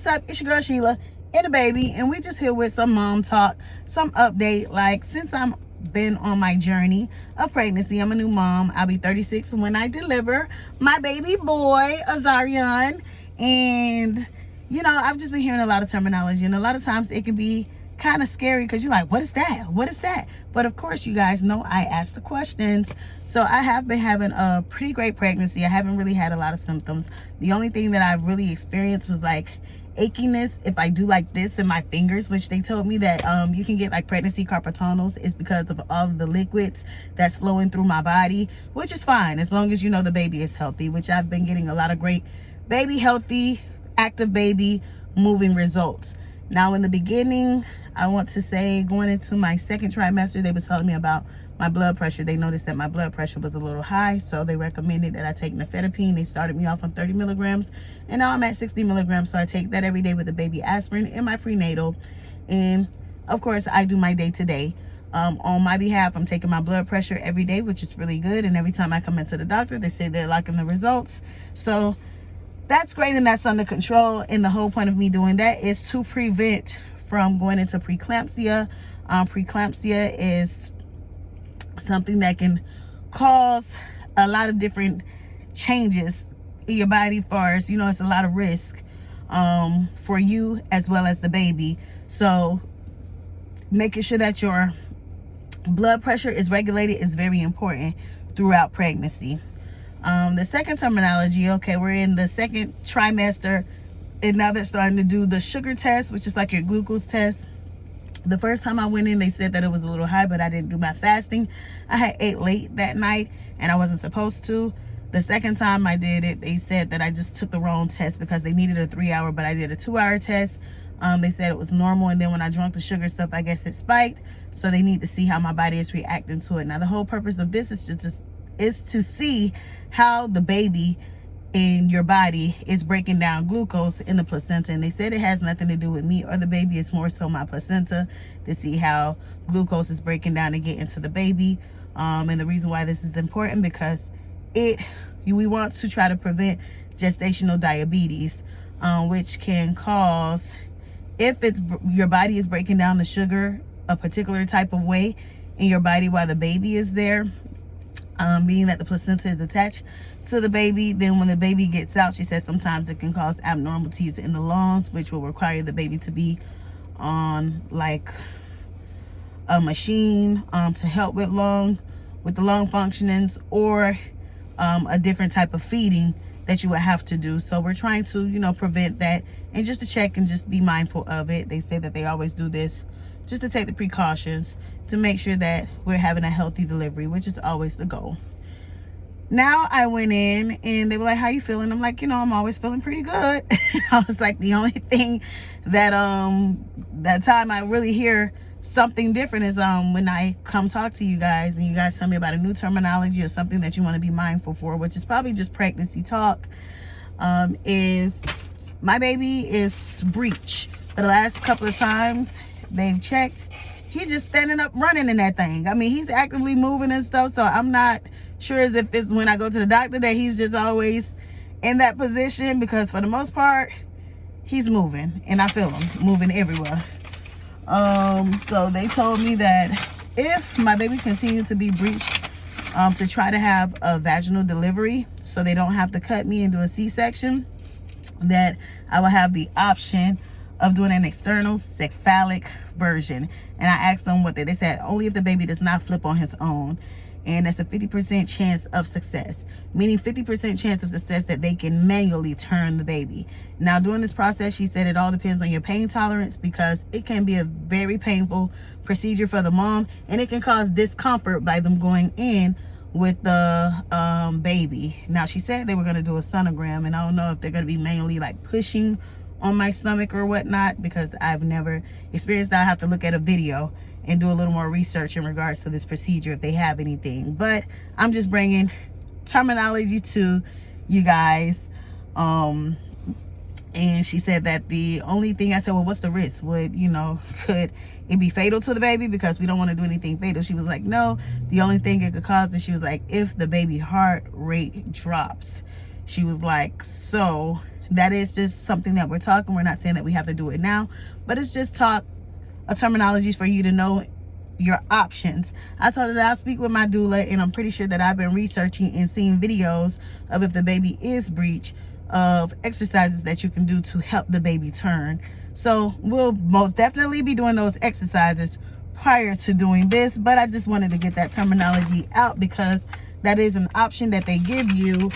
what's up? It's your girl Sheila and the baby, and we just here with some mom talk, some update. Like, since I'm been on my journey of pregnancy, I'm a new mom. I'll be 36 when I deliver my baby boy Azarian. And you know, I've just been hearing a lot of terminology, and a lot of times it can be kind of scary because you're like, what is that? What is that? But of course, you guys know I ask the questions. So I have been having a pretty great pregnancy. I haven't really had a lot of symptoms. The only thing that I've really experienced was like achiness if I do like this in my fingers, which they told me that you can get like pregnancy carpal tunnels. It's because of all of the liquids that's flowing through my body, which is fine as long as you know the baby is healthy, which I've been getting a lot of great baby healthy, active baby moving results. Now in the beginning, I want to say going into my second trimester, they was telling me about my blood pressure. They noticed that my blood pressure was a little high, so they recommended that I take nifedipine. They started me off on 30 milligrams, and now I'm at 60 milligrams, so I take that every day with the baby aspirin in my prenatal. And of course, I do my day-to-day. On my behalf, I'm taking my blood pressure every day, which is really good, and every time I come into the doctor, they say they're liking the results. So that's great, and that's under control. And the whole point of me doing that is to prevent from going into preeclampsia. Preeclampsia is something that can cause a lot of different changes in your body. Far as you know, it's a lot of risk for you as well as the baby. So making sure that your blood pressure is regulated is very important throughout pregnancy. The second terminology, okay, we're in the second trimester, and now they're starting to do the sugar test, which is like your glucose test. The first time I went in, they said that it was a little high, but I didn't do my fasting. I had ate late that night, and I wasn't supposed to. The second time I did it, they said that I just took the wrong test because they needed a 3-hour, but I did a 2-hour test. They said it was normal, and then when I drank the sugar stuff, I guess it spiked. So they need to see how my body is reacting to it. Now, the whole purpose of this is to see how the baby in your body is breaking down glucose in the placenta. And they said it has nothing to do with me or the baby. It's more so my placenta, to see how glucose is breaking down and get into the baby. And the reason why this is important, because we want to try to prevent gestational diabetes, which can cause, if your body is breaking down the sugar a particular type of way in your body while the baby is there, being that the placenta is attached to the baby, then when the baby gets out, she said sometimes it can cause abnormalities in the lungs, which will require the baby to be on like a machine to help with the lung functionings, or a different type of feeding that you would have to do. So we're trying to, you know, prevent that, and just to check and just be mindful of it. They say that they always do this just to take the precautions to make sure that we're having a healthy delivery, which is always the goal. Now I went in and they were like, how you feeling? I'm like, you know, I'm always feeling pretty good. I was like, the only thing that that time I really hear something different is when I come talk to you guys and you guys tell me about a new terminology or something that you want to be mindful for, which is probably just pregnancy talk. Is my baby is breech. For the last couple of times they've checked, he's just standing up running in that thing. I mean, he's actively moving and stuff, so I'm not sure as if it's when I go to the doctor that he's just always in that position, because for the most part he's moving and I feel him moving everywhere. So they told me that if my baby continued to be breached, to try to have a vaginal delivery so they don't have to cut me and do a C-section, that I will have the option of doing an external cephalic version. And I asked them what they said, only if the baby does not flip on his own. And that's a 50% chance of success, meaning 50% chance of success that they can manually turn the baby. Now, during this process, she said it all depends on your pain tolerance, because it can be a very painful procedure for the mom, and it can cause discomfort by them going in with the baby. Now, she said they were going to do a sonogram, and I don't know if they're going to be manually like pushing on my stomach or whatnot, because I've never experienced that. I have to look at a video and do a little more research in regards to this procedure if they have anything. But I'm just bringing terminology to you guys. And she said that the only thing, I said, well, what's the risk? Could it be fatal to the baby? Because we don't want to do anything fatal. She was like, no, the only thing it could cause is, she was like, if the baby heart rate drops. She was like, so that is just something that we're talking. We're not saying that we have to do it now, but it's just terminologies for you to know your options. I told her that I'll speak with my doula, and I'm pretty sure that I've been researching and seeing videos of, if the baby is breech, of exercises that you can do to help the baby turn. So we'll most definitely be doing those exercises prior to doing this, but I just wanted to get that terminology out because that is an option that they give you,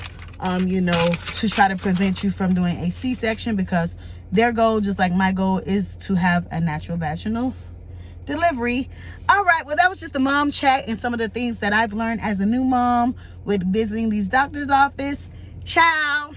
you know, to try to prevent you from doing a C-section, because their goal, just like my goal, is to have a natural vaginal delivery. All right, well, that was just the mom chat and some of the things that I've learned as a new mom with visiting these doctor's office. Ciao.